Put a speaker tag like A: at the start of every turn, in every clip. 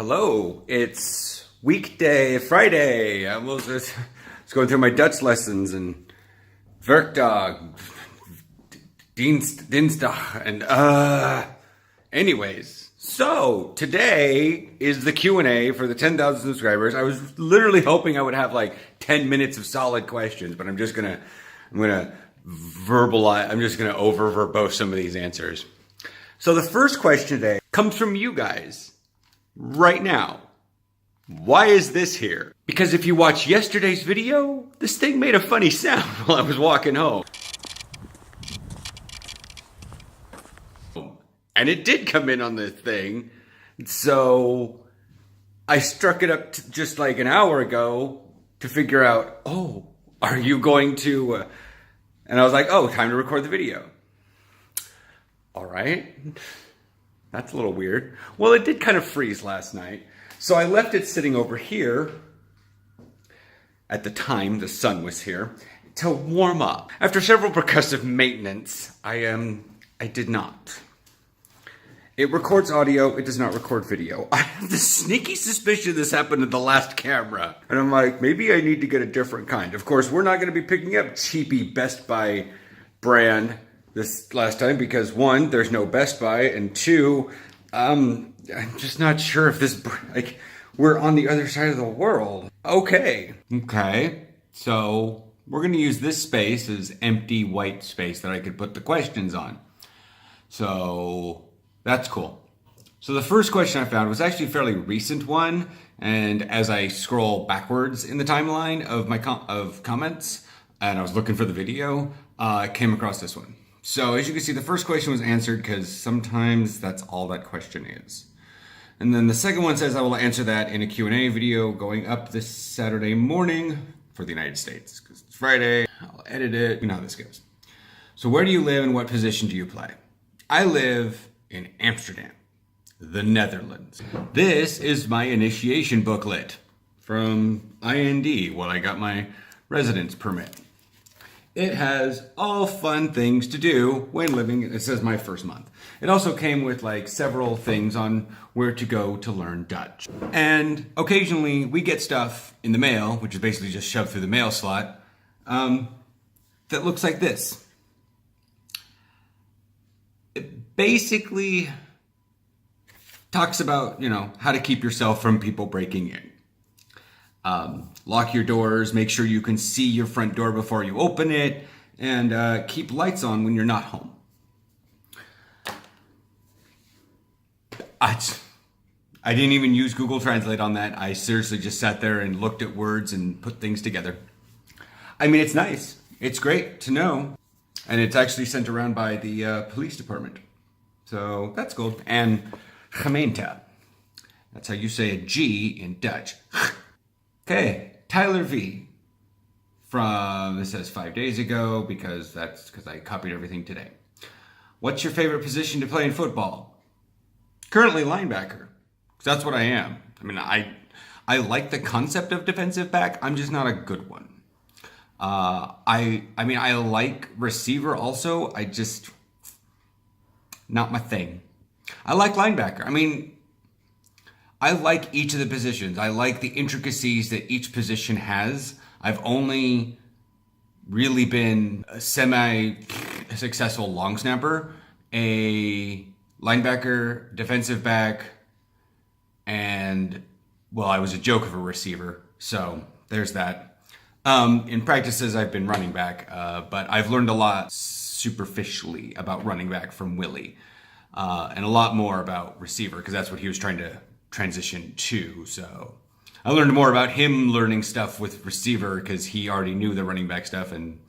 A: Hello, it's weekday, Friday. I was going through my Dutch lessons and Werkdag, Dinsdag, and anyways. So today is the Q&A for the 10,000 subscribers. I was literally hoping I would have like 10 minutes of solid questions, but I'm just gonna over verbose some of these answers. So the first question today comes from you guys. Right now. Why is this here? Because if you watch yesterday's video, this thing made a funny sound while I was walking home. And it did come in on this thing. So I struck it up just like an hour ago to figure out, are you going to... And I was like, time to record the video. All right. That's a little weird. Well, it did kind of freeze last night. So I left it sitting over here. At the time, the sun was here. To warm up. After several percussive maintenance, I did not. It records audio. It does not record video. I have the sneaky suspicion this happened to the last camera. And I'm like, maybe I need to get a different kind. Of course, we're not going to be picking up cheapy Best Buy brand this last time because one, there's no Best Buy, and two, I'm just not sure if this, we're on the other side of the world. Okay, so we're gonna use this space as empty white space that I could put the questions on. So that's cool. So the first question I found was actually a fairly recent one, and as I scroll backwards in the timeline of my comments, and I was looking for the video, I came across this one. So as you can see, the first question was answered because sometimes that's all that question is. And then the second one says I will answer that in a Q&A video going up this Saturday morning for the United States because it's Friday. I'll edit it. You know how this goes. So where do you live and what position do you play? I live in Amsterdam, the Netherlands. This is my initiation booklet from IND when I got my residence permit. It has all fun things to do when living, it says my first month. It also came with like several things on where to go to learn Dutch. And occasionally we get stuff in the mail, which is basically just shoved through the mail slot, that looks like this. It basically talks about, how to keep yourself from people breaking in. Lock your doors, make sure you can see your front door before you open it, and keep lights on when you're not home. I didn't even use Google Translate on that. I seriously just sat there and looked at words and put things together. I mean, it's nice. It's great to know. And it's actually sent around by the police department. So that's cool. And gemeente. That's how you say a G in Dutch. Okay, Tyler V. This says 5 days ago because I copied everything today. What's your favorite position to play in football? Currently linebacker. That's what I am. I mean, I like the concept of defensive back. I'm just not a good one. I like receiver also. Not my thing. I like linebacker. I mean, I like each of the positions. I like the intricacies that each position has. I've only really been a semi-successful long snapper, a linebacker, defensive back, and, I was a joke of a receiver. So there's that. In practices, I've been running back, but I've learned a lot superficially about running back from Willie, and a lot more about receiver because that's what he was trying to transition to. So I learned more about him learning stuff with receiver because he already knew the running back stuff, and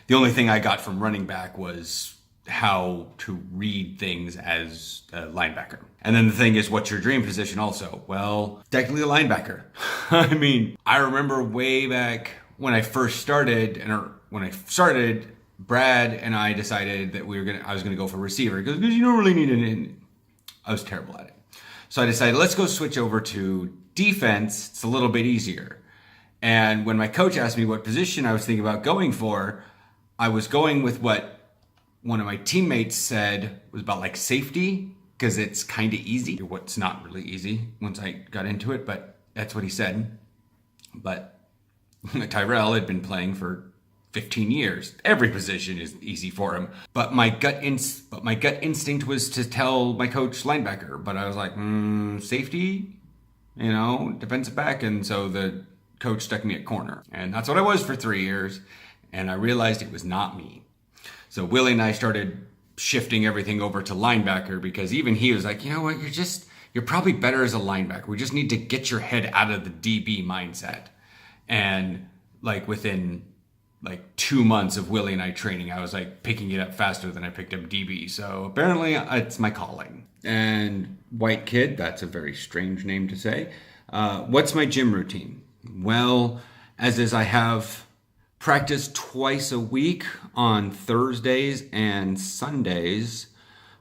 A: the only thing I got from running back was how to read things as a linebacker. And then the thing is, what's your dream position also? Well, technically a linebacker. I mean, I remember way back when I first started, Brad and I decided that I was gonna go for receiver because you don't really need an. I was terrible at it. So I decided, let's go switch over to defense. It's a little bit easier. And when my coach asked me what position I was thinking about going for, I was going with what one of my teammates said was about like safety. because it's kind of easy. What's not really easy once I got into it, but that's what he said. But Tyrell had been playing for 15 years. Every position is easy for him. But my gut instinct was to tell my coach linebacker. But I was like, safety, defensive back. And so the coach stuck me at corner. And that's what I was for 3 years. And I realized it was not me. So Willie and I started shifting everything over to linebacker, because even he was like, you know what, you're probably better as a linebacker. We just need to get your head out of the DB mindset. And like within like 2 months of Willie and I training, I was like picking it up faster than I picked up DB. So apparently it's my calling. And white kid, that's a very strange name to say. What's my gym routine? Well, as is, I have practice twice a week on Thursdays and Sundays.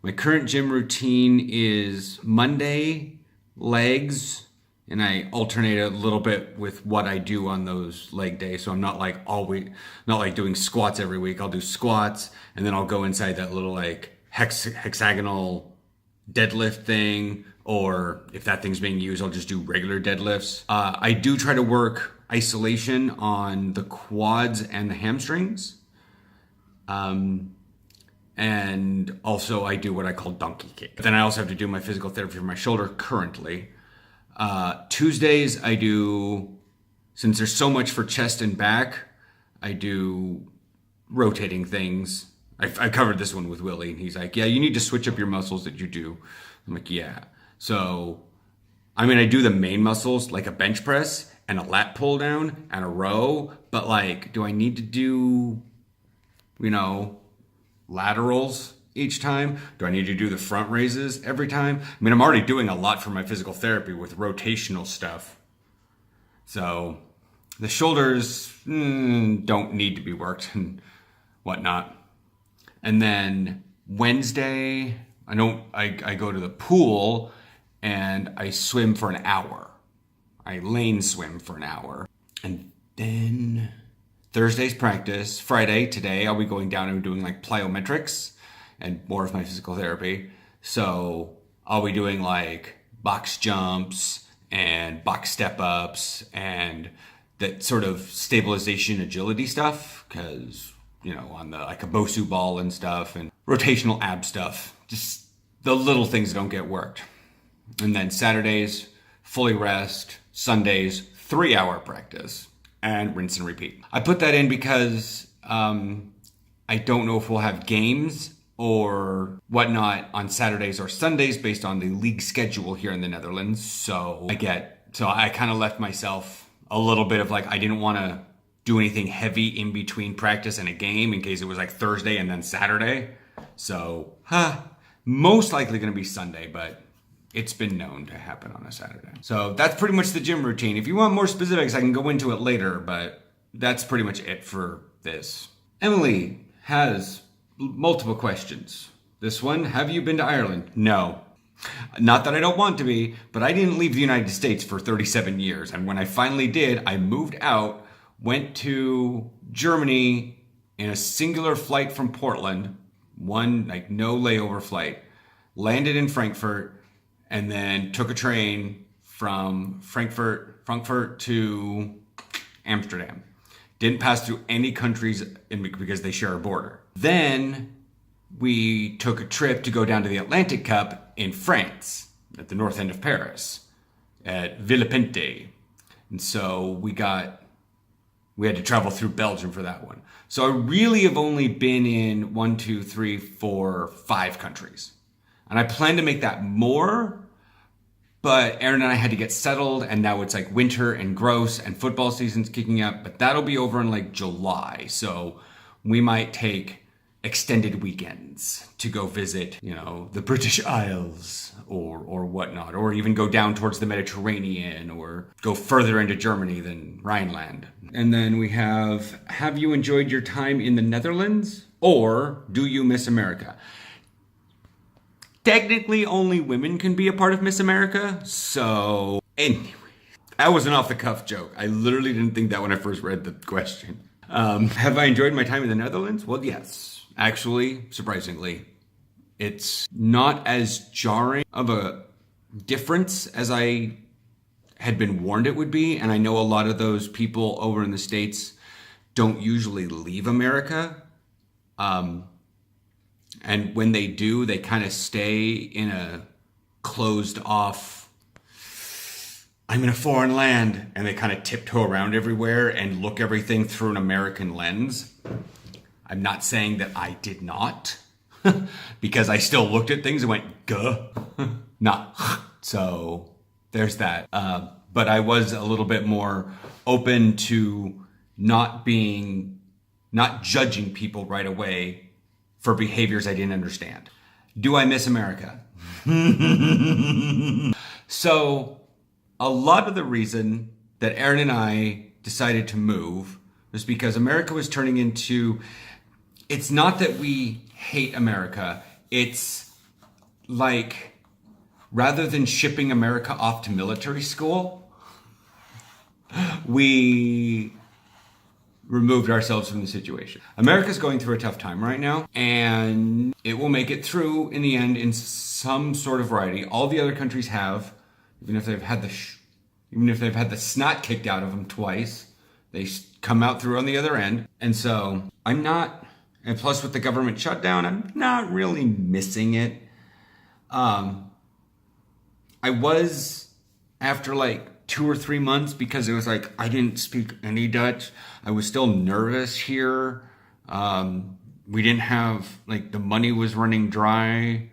A: My current gym routine is Monday, legs, and I alternate a little bit with what I do on those leg days. So I'm not like doing squats every week. I'll do squats, and then I'll go inside that little like hexagonal deadlift thing, or if that thing's being used, I'll just do regular deadlifts. I do try to work isolation on the quads and the hamstrings. And also I do what I call donkey kick. Then I also have to do my physical therapy for my shoulder currently. Tuesdays I do, since there's so much for chest and back, I do rotating things. I covered this one with Willie, and he's like, yeah, you need to switch up your muscles that you do. I'm like, yeah. So, I do the main muscles, like a bench press and a lat pull down and a row, but like, do I need to do, laterals each time? Do I need to do the front raises every time? I'm already doing a lot for my physical therapy with rotational stuff. So the shoulders don't need to be worked and whatnot. And then Wednesday, I go to the pool and I swim for an hour. I lane swim for an hour. And then Thursday's practice. Friday, today, I'll be going down and doing like plyometrics and more of my physical therapy. So I'll be doing like box jumps and box step ups and that sort of stabilization agility stuff, because on the like a Bosu ball and stuff, and rotational ab stuff, just the little things that don't get worked. And then Saturdays, fully rest. Sundays, 3-hour practice, and rinse and repeat. I put that in because I don't know if we'll have games or whatnot on Saturdays or Sundays based on the league schedule here in the Netherlands. So I kind of left myself a little bit of like, I didn't want to do anything heavy in between practice and a game in case it was like Thursday and then Saturday. So, most likely going to be Sunday, but it's been known to happen on a Saturday. So that's pretty much the gym routine. If you want more specifics, I can go into it later, but that's pretty much it for this. Emily has multiple questions. This one, have you been to Ireland? No. Not that I don't want to be, but I didn't leave the United States for 37 years. And when I finally did, I moved out, went to Germany in a singular flight from Portland, one like no layover flight, landed in Frankfurt, and then took a train from Frankfurt to Amsterdam. Didn't pass through any countries because they share a border. Then we took a trip to go down to the Atlantic Cup in France, at the north end of Paris, at Villepinte. And so we had to travel through Belgium for that one. So I really have only been in 5 countries. And I plan to make that more, but Aaron and I had to get settled, and now it's like winter and gross and football season's kicking up, but that'll be over in like July. So we might take extended weekends to go visit, the British Isles or whatnot, or even go down towards the Mediterranean or go further into Germany than Rhineland. And then we have you enjoyed your time in the Netherlands, or do you miss America? Technically, only women can be a part of Miss America. So anyway, that was an off-the-cuff joke. I literally didn't think that when I first read the question. Have I enjoyed my time in the Netherlands? Well, yes. Actually, surprisingly, It's not as jarring of a difference as I had been warned it would be. And I know a lot of those people over in the States don't usually leave America. And when they do, they kind of stay in a closed off, I'm in a foreign land, and they kind of tiptoe around everywhere and look everything through an American lens. I'm not saying that I did not, because I still looked at things and went, guh, nah. So there's that. But I was a little bit more open to not judging people right away for behaviors I didn't understand. Do I miss America? So a lot of the reason that Aaron and I decided to move was because America was turning into, it's not that we hate America. It's like, rather than shipping America off to military school, we removed ourselves from the situation. America's going through a tough time right now, and it will make it through in the end in some sort of variety. All the other countries have, even if they've had the snot kicked out of them twice, they come out through on the other end. And so I'm not, and plus with the government shutdown, I'm not really missing it. I was, after like 2 or 3 months, because it was like I didn't speak any Dutch. I was still nervous here. We didn't have, like, the money was running dry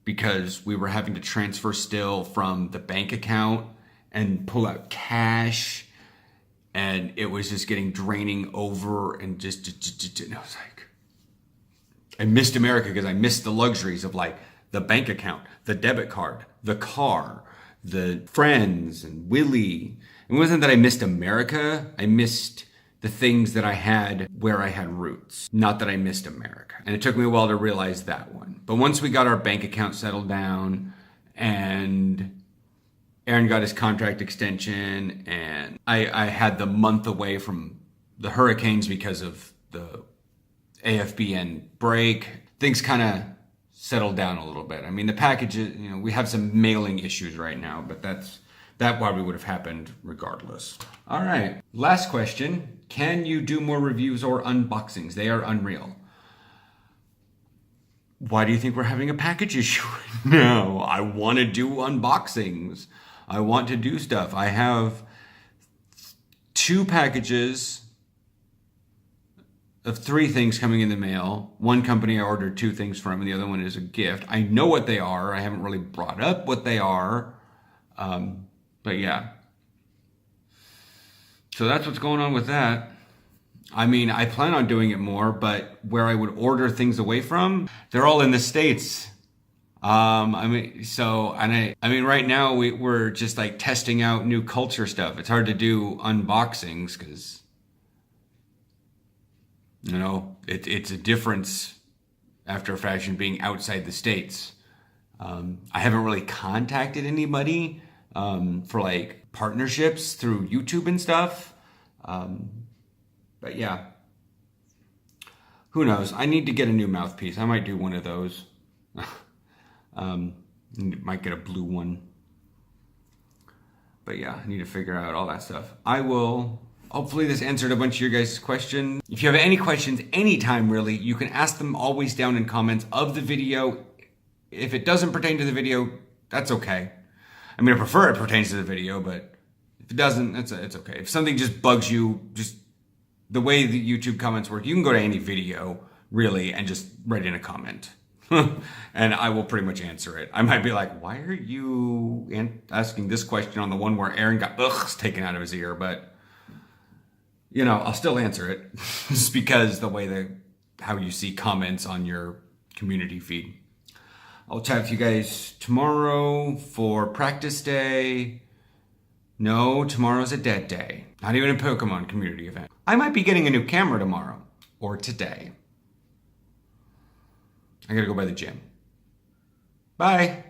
A: because we were having to transfer still from the bank account and pull out cash, and it was just getting draining over, and just and I was like, I missed America because I missed the luxuries of like the bank account, the debit card, the car, the friends, and Willie. It wasn't that I missed America. I missed the things that I had where I had roots. Not that I missed America. And it took me a while to realize that one. But once we got our bank account settled down and Aaron got his contract extension and I had the month away from the hurricanes because of the AFBN break, things kind of settled down a little bit. I mean, the packages, we have some mailing issues right now, but that probably would have happened regardless. All right, last question. Can you do more reviews or unboxings? They are unreal. Why do you think we're having a package issue right now? I want to do unboxings. I want to do stuff. I have 2 packages of 3 things coming in the mail. One company I ordered 2 things from, and the other one is a gift. I know what they are. I haven't really brought up what they are. But yeah. So that's what's going on with that. I mean, I plan on doing it more, but where I would order things away from, they're all in the States. Right now we're just like testing out new culture stuff. It's hard to do unboxings because, it's a difference after a fashion being outside the States. I haven't really contacted anybody for like partnerships through YouTube and stuff. But yeah, who knows? I need to get a new mouthpiece. I might do one of those. Might get a blue one. But yeah, I need to figure out all that stuff. Hopefully this answered a bunch of your guys' questions. If you have any questions anytime really, you can ask them always down in comments of the video. If it doesn't pertain to the video, that's okay. I mean, I prefer it pertains to the video, but if it doesn't, it's okay. If something just bugs you, just the way the YouTube comments work, you can go to any video really and just write in a comment. And I will pretty much answer it. I might be like, why are you asking this question on the one where Aaron got ughs taken out of his ear? But, I'll still answer it just because the way how you see comments on your community feed. I'll chat with you guys tomorrow for practice day. No, tomorrow's a dead day. Not even a Pokemon community event. I might be getting a new camera tomorrow or today. I gotta go by the gym. Bye.